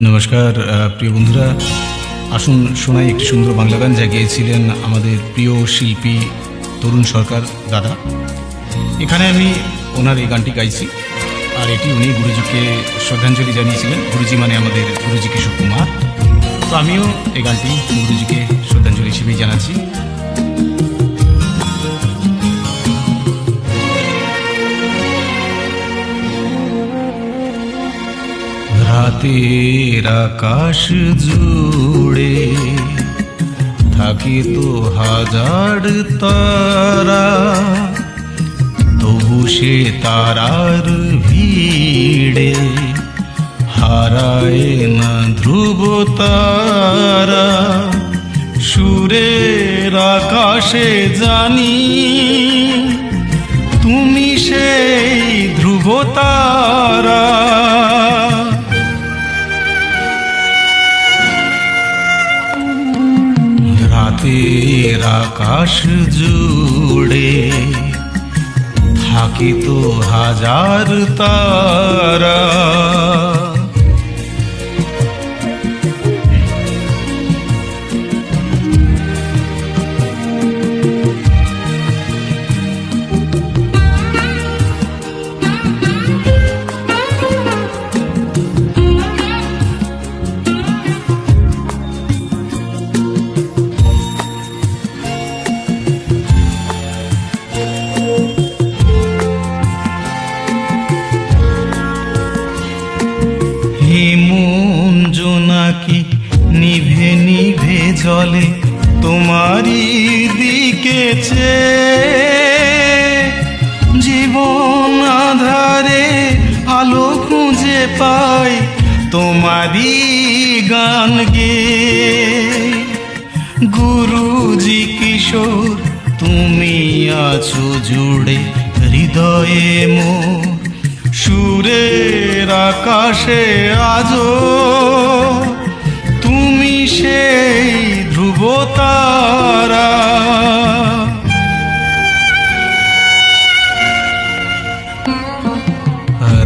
নমস্কার প্রিয় বন্ধুরা, আসুন শোনাই একটি সুন্দর বাংলা গান যা গেয়েছিলেন আমাদের প্রিয় শিল্পী তরুণ সরকার দাদা। এখানে আমি ওনার এই গানটি গাইছি, আর এটি উনি গুরুজিকে শ্রদ্ধাঞ্জলি জানিয়েছিলেন। গুরুজি মানে আমাদের গুরুজি কিশোর কুমার। তো আমিও এই গানটি গুরুজিকে শ্রদ্ধাঞ্জলি হিসেবেই জানাচ্ছি। রাতের আকাশ জুড়ে থাকে তো হাজার তারা, তবু সে তারার ভিড়ে হারায় না ধ্রুব তারা। সুরের আকাশে জানি তুমি সেই ধ্রুব তারা। রাতের আকাশ জুড়ে থাকে তো হাজার তারা, মন জোনাকি নিভে নিভে জলে তোমারই দিকে চেয়ে, জীবন আধারে আলো খুঁজে পাই তোমারই গান গেয়ে। গুরুজি কিশোর তুমি আছো জুড়ে হৃদয়ে মোর, সুরের আকাশে আজো তুমি সেই ধ্রুব তারা।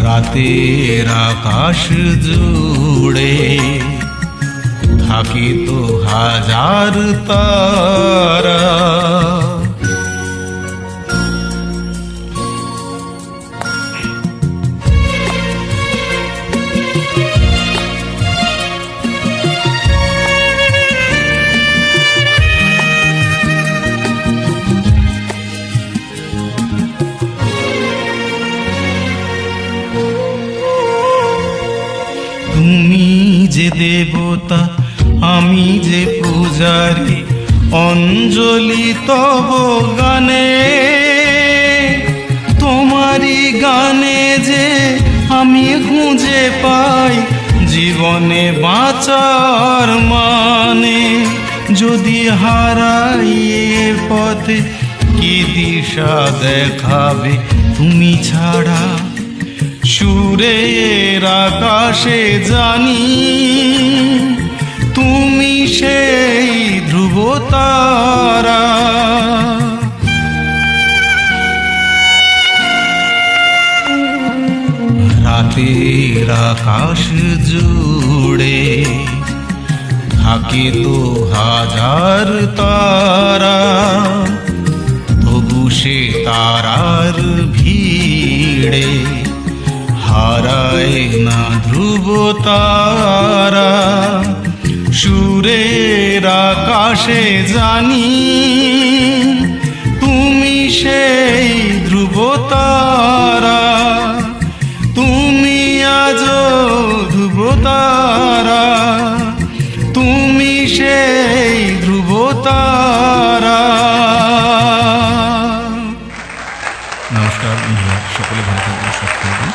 রাতের আকাশ জুড়ে থাকে তো হাজার তারা। তুমি যে দেবতা আমি যে পূজারি, অঞ্জলি তব গানে। তোমারই গানে যে আমি খুঁজে পাই জীবনে বাঁচার মানে। যদি হারাই এ পথে কি দিশা দেখাবে তুমি ছাড়া। সুরের আকাশে জানি তুমি সেই ধ্রুব তারা। রাতের আকাশ জুড়ে থাকে তো হাজার তারা, তবু সে তারার ভিড়ে হারায় না ধ্রুব তারা। সুরের আকাশে জানি তুমি সেই ধ্রুব তারা। তুমি আজো ধ্রুব তারা, তুমি সেই ধ্রুব তারা। নমস্কার বন্ধুরা, সকলে ভালো থাকবেন, সুস্থ থাকবেন।